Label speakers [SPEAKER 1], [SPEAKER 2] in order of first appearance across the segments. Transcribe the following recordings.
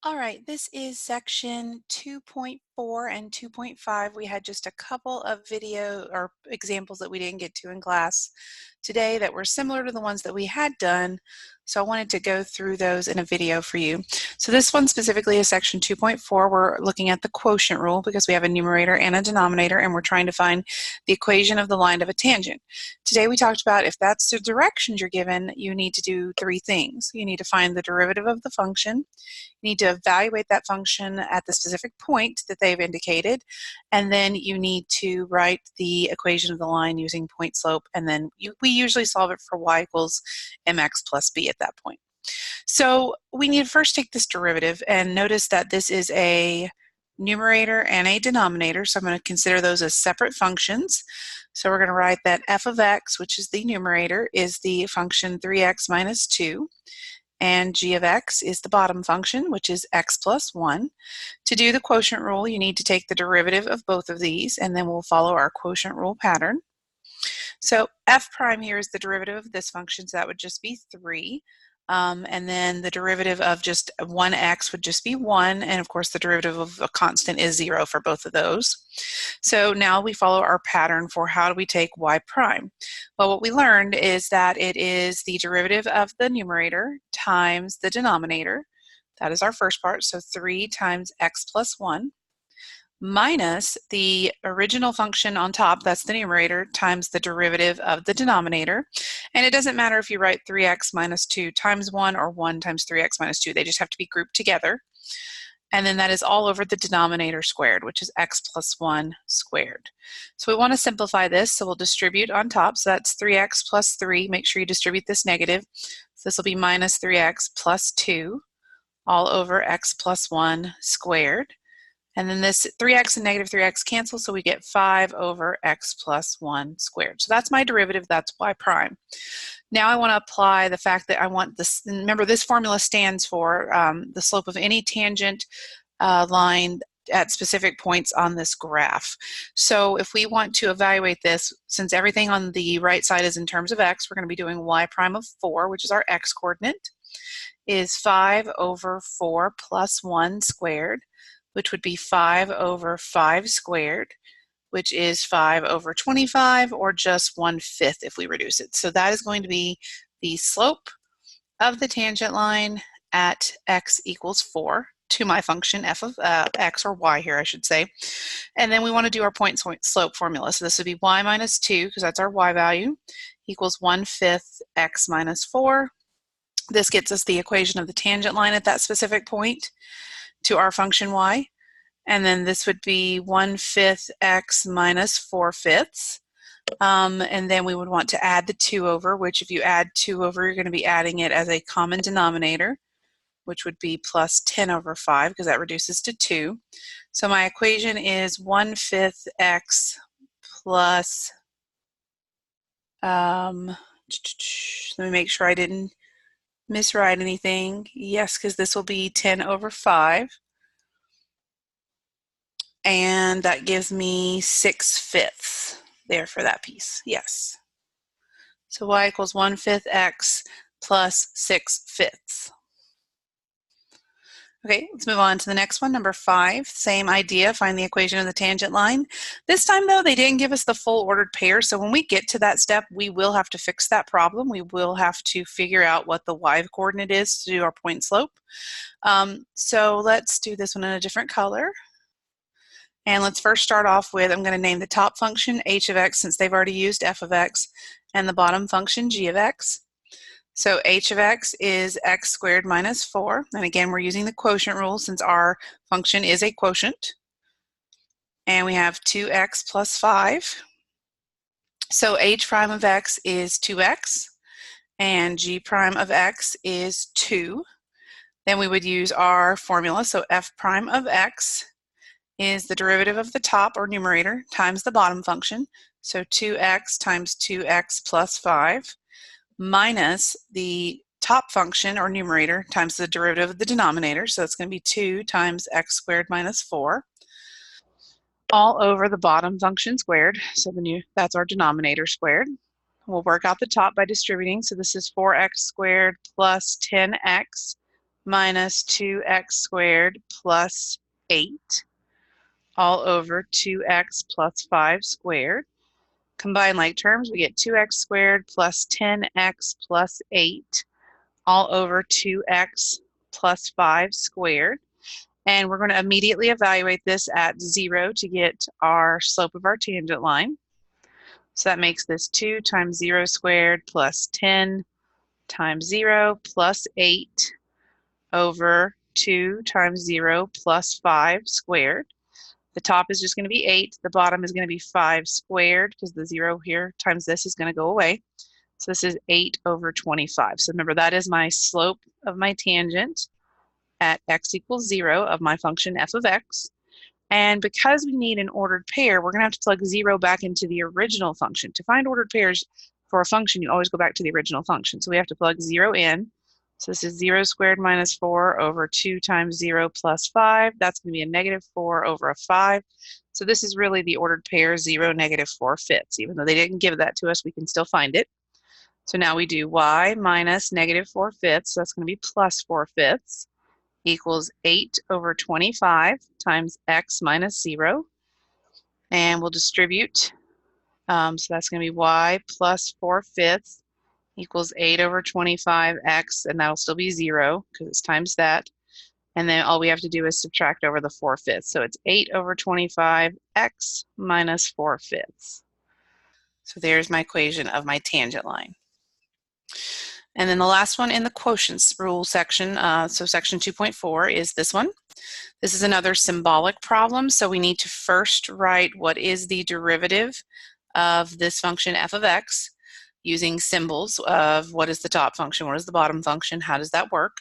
[SPEAKER 1] All right, this is section 2.4 and 2.5. We had just a couple of video or examples that we didn't get to in class today that were similar to the ones that we had done. So I wanted to go through those in a video for you. So this one specifically is section 2.4. We're looking at the quotient rule because we have a numerator and a denominator and we're trying to find the equation of the line of a tangent. Today we talked about if that's the directions you're given, you need to do three things. You need to find the derivative of the function. You need to evaluate that function at the specific point that they've indicated, and then you need to write the equation of the line using point slope, and then we usually solve it for y equals mx plus b at that point. So we need to first take this derivative, and notice that this is a numerator and a denominator, so I'm going to consider those as separate functions. So we're going to write that f of x, which is the numerator, is the function 3x minus 2. And g of x is the bottom function, which is x plus 1. To do the quotient rule, you need to take the derivative of both of these, and then we'll follow our quotient rule pattern. So f prime here is the derivative of this function, so that would just be 3. And then the derivative of just 1x would just be 1, and of course the derivative of a constant is 0 for both of those. So now we follow our pattern for how do we take y prime. Well, what we learned is that it is the derivative of the numerator times the denominator. That is our first part, so 3 times x plus 1 minus the original function on top, that's the numerator, times the derivative of the denominator. And it doesn't matter if you write 3x minus 2 times 1 or 1 times 3x minus 2. They just have to be grouped together. And then that is all over the denominator squared, which is x plus 1 squared. So we want to simplify this, so we'll distribute on top. So that's 3x plus 3. Make sure you distribute this negative. So this will be minus 3x plus 2 all over x plus 1 squared. And then this 3x and negative 3x cancel, so we get 5 over x plus 1 squared. So that's my derivative, that's y prime. Now I want to apply the fact that I want this, remember this formula stands for the slope of any tangent line at specific points on this graph. So if we want to evaluate this, since everything on the right side is in terms of x, we're going to be doing y prime of 4, which is our x coordinate, is 5 over 4 plus 1 squared, which would be 5 over 5 squared, which is 5 over 25, or just 1/5 if we reduce it. So that is going to be the slope of the tangent line at x equals 4 to my function f of x, or y here I should say. And then we want to do our point slope formula. So this would be y minus 2, because that's our y value, equals 1/5 x minus 4. This gets us the equation of the tangent line at that specific point to our function y. And then this would be 1/5 x minus 4/5. And then we would want to add the 2 over, which if you add 2 over, you're going to be adding it as a common denominator, which would be plus 10 over 5, because that reduces to 2. So my equation is 1/5 x plus, let me make sure I didn't miswrite anything. Yes, because this will be 10 over 5. And that gives me 6/5 there for that piece. Yes. So y equals 1/5 x plus 6/5. Okay, let's move on to the next one, number 5. Same idea, find the equation of the tangent line. This time though, they didn't give us the full ordered pair, so when we get to that step, we will have to fix that problem. We will have to figure out what the y coordinate is to do our point slope. So let's do this one in a different color. And let's first start off with, I'm going to name the top function h of x, since they've already used f of x, and the bottom function g of x. So h of x is x squared minus 4. And again, we're using the quotient rule since our function is a quotient. And we have 2x plus 5. So h prime of x is 2x, and g prime of x is 2. Then we would use our formula, so f prime of x is the derivative of the top, or numerator, times the bottom function. So 2x times 2x plus 5 minus the top function, or numerator, times the derivative of the denominator. So it's going to be 2 times x squared minus 4 all over the bottom function squared. So that's our denominator squared. We'll work out the top by distributing. So this is 4x squared plus 10x minus 2x squared plus 8 all over 2x plus 5 squared. Combine like terms, we get 2x squared plus 10x plus 8 all over 2x plus 5 squared. And we're going to immediately evaluate this at 0 to get our slope of our tangent line. So that makes this 2 times 0 squared plus 10 times 0 plus 8 over 2 times 0 plus 5 squared. The top is just going to be 8. The bottom is going to be 5 squared because the 0 here times this is going to go away. So this is 8 over 25. So remember, that is my slope of my tangent at x equals 0 of my function f of x. And because we need an ordered pair, we're going to have to plug 0 back into the original function. To find ordered pairs for a function, you always go back to the original function. So we have to plug 0 in. So this is 0 squared minus 4 over 2 times 0 plus 5. That's going to be a negative 4 over a 5. So this is really the ordered pair 0, negative 4 fifths. Even though they didn't give that to us, we can still find it. So now we do y minus negative 4 fifths. So that's going to be plus 4 fifths equals 8 over 25 times x minus 0. And we'll distribute. So that's going to be y plus 4 fifths equals 8 over 25x, and that'll still be 0 because it's times that. And then all we have to do is subtract over the 4 fifths. So it's 8 over 25x minus 4 fifths. So there's my equation of my tangent line. And then the last one in the quotient rule section, so section 2.4 is this one. This is another symbolic problem, so we need to first write what is the derivative of this function f of x using symbols of what is the top function, what is the bottom function, how does that work,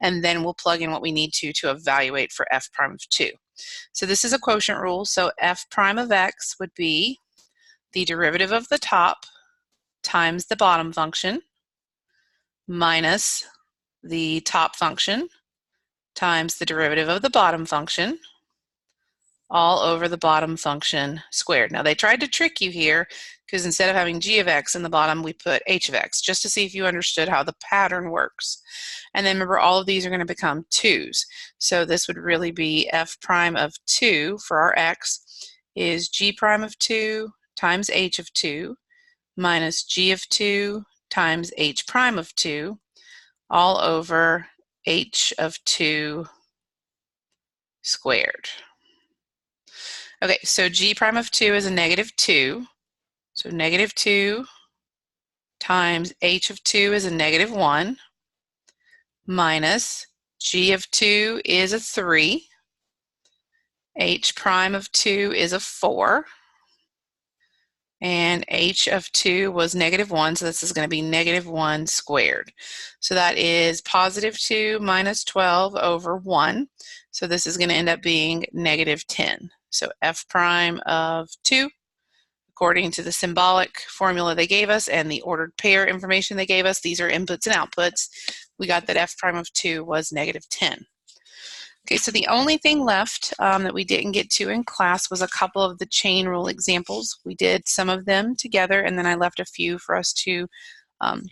[SPEAKER 1] and then we'll plug in what we need to evaluate for f prime of 2. So this is a quotient rule, so f prime of x would be the derivative of the top times the bottom function minus the top function times the derivative of the bottom function all over the bottom function squared. Now they tried to trick you here because instead of having g of x in the bottom, we put h of x just to see if you understood how the pattern works. And then remember, all of these are going to become 2's. So this would really be f prime of 2 for our x is g prime of 2 times h of 2 minus g of 2 times h prime of 2 all over h of 2 squared. Okay, so g prime of 2 is a negative 2. So negative 2 times h of 2 is a negative 1 minus g of 2 is a 3. H prime of 2 is a 4. And h of 2 was negative 1, so this is going to be negative 1 squared. So that is positive 2 minus 12 over 1. So this is going to end up being negative 10. So f prime of 2, according to the symbolic formula they gave us and the ordered pair information they gave us, these are inputs and outputs, we got that f prime of 2 was negative 10. Okay, so the only thing left that we didn't get to in class was a couple of the chain rule examples. We did some of them together, and then I left a few for us to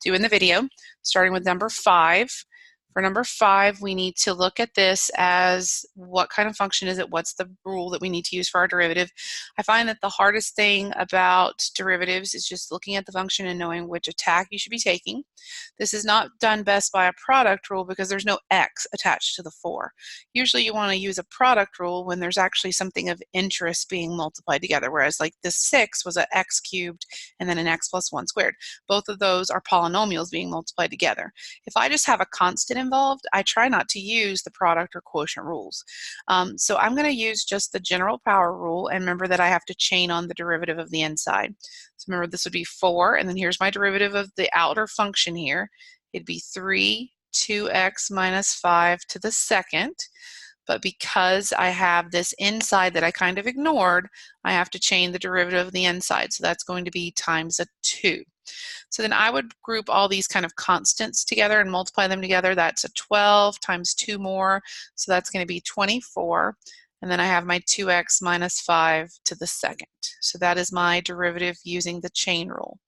[SPEAKER 1] do in the video, starting with number 5. For number 5, we need to look at this as what kind of function is it? What's the rule that we need to use for our derivative? I find that the hardest thing about derivatives is just looking at the function and knowing which attack you should be taking. This is not done best by a product rule because there's no x attached to the 4. Usually you want to use a product rule when there's actually something of interest being multiplied together, whereas like this 6 was an x cubed and then an x plus 1 squared. Both of those are polynomials being multiplied together. If I just have a constant involved, I try not to use the product or quotient rules. So I'm going to use just the general power rule, and remember that I have to chain on the derivative of the inside. So remember, this would be 4, and then here's my derivative of the outer function here. It'd be 3, 2x minus 5 to the second. But because I have this inside that I kind of ignored, I have to chain the derivative of the inside. So that's going to be times a 2. So then I would group all these kind of constants together and multiply them together. That's a 12 times 2 more. So that's going to be 24. And then I have my 2x minus 5 to the second. So that is my derivative using the chain rule.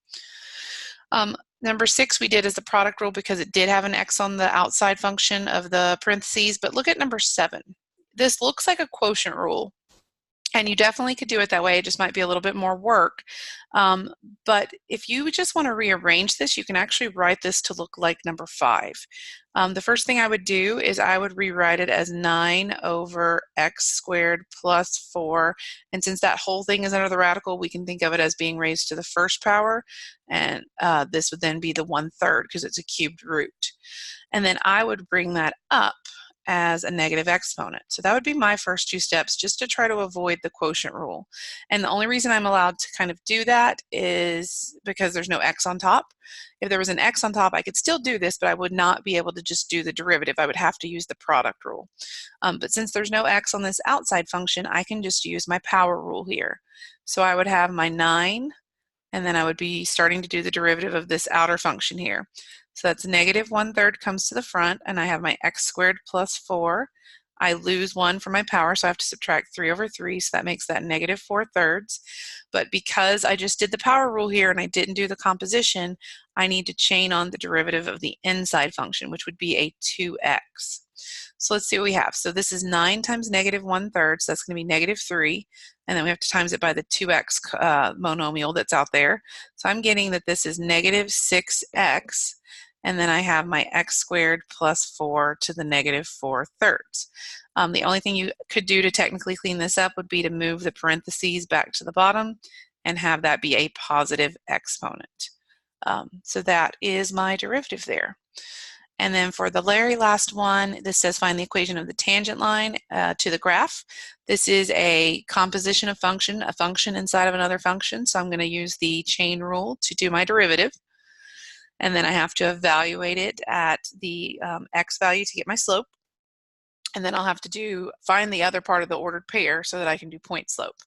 [SPEAKER 1] Number 6 we did as the product rule because it did have an x on the outside function of the parentheses, but look at number 7. This looks like a quotient rule, and you definitely could do it that way. It just might be a little bit more work. But if you just want to rearrange this, you can actually write this to look like number 5. The first thing I would do is I would rewrite it as 9 over x squared plus 4. And since that whole thing is under the radical, we can think of it as being raised to the first power. And this would then be the 1/3 because it's a cubed root. And then I would bring that up as a negative exponent. So that would be my first 2 steps, just to try to avoid the quotient rule. And the only reason I'm allowed to kind of do that is because there's no x on top. If there was an x on top, I could still do this, but I would not be able to just do the derivative. I would have to use the product rule. But since there's no x on this outside function, I can just use my power rule here. So I would have my 9, and then I would be starting to do the derivative of this outer function here. So that's negative 1/3 comes to the front, and I have my x squared plus 4. I lose 1 for my power, so I have to subtract 3 over 3, so that makes that negative 4/3. But because I just did the power rule here and I didn't do the composition, I need to chain on the derivative of the inside function, which would be a 2x. So let's see what we have. So this is 9 times negative 1/3, so that's going to be negative 3. And then we have to times it by the 2x monomial that's out there. So I'm getting that this is negative 6x. And then I have my x squared plus 4 to the negative 4/3. The only thing you could do to technically clean this up would be to move the parentheses back to the bottom and have that be a positive exponent. So that is my derivative there. And then for the very last one, this says find the equation of the tangent line to the graph. This is a composition of function, a function inside of another function. So I'm going to use the chain rule to do my derivative. And then I have to evaluate it at the x value to get my slope. And then I'll have to find the other part of the ordered pair so that I can do point slope.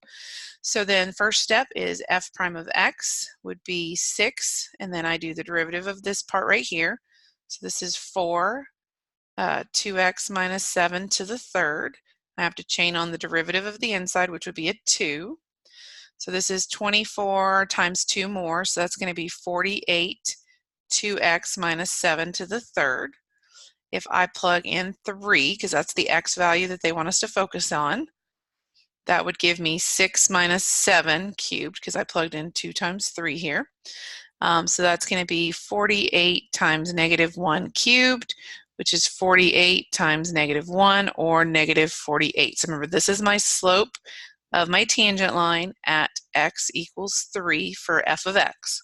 [SPEAKER 1] So then first step is f prime of x would be 6, and then I do the derivative of this part right here. So this is 4, 2x minus 7 to the third. I have to chain on the derivative of the inside, which would be a 2. So this is 24 times 2 more, so that's going to be 48 2x minus 7 to the third. If I plug in 3, because that's the x value that they want us to focus on, that would give me 6 minus 7 cubed, because I plugged in 2 times 3 here. So that's going to be 48 times negative 1 cubed, which is 48 times negative 1, or negative 48. So remember, this is my slope of my tangent line at x equals 3 for f of x.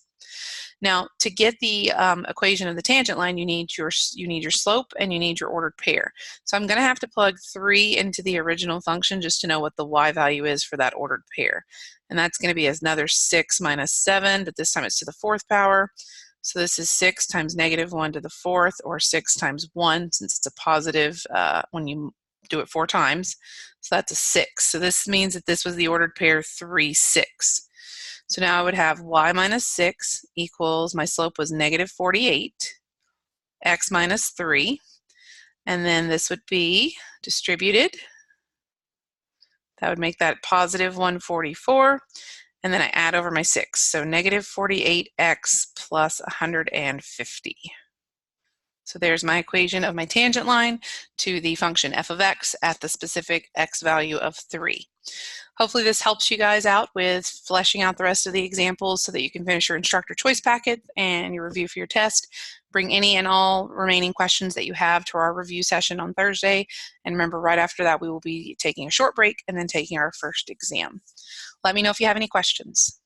[SPEAKER 1] Now, to get the equation of the tangent line, you need your slope and you need your ordered pair. So I'm going to have to plug 3 into the original function just to know what the y value is for that ordered pair. And that's going to be another 6 minus 7, but this time it's to the 4th power. So this is 6 times negative 1 to the 4th, or 6 times 1, since it's a positive when you do it 4 times. So that's a 6. So this means that this was the ordered pair 3, 6. So now I would have y minus 6 equals, my slope was negative 48, x minus 3, and then this would be distributed. That would make that positive 144, and then I add over my 6. So negative 48x plus 150. So there's my equation of my tangent line to the function f of x at the specific x value of 3. Hopefully this helps you guys out with fleshing out the rest of the examples so that you can finish your instructor choice packet and your review for your test. Bring any and all remaining questions that you have to our review session on Thursday. And remember, right after that, we will be taking a short break and then taking our first exam. Let me know if you have any questions.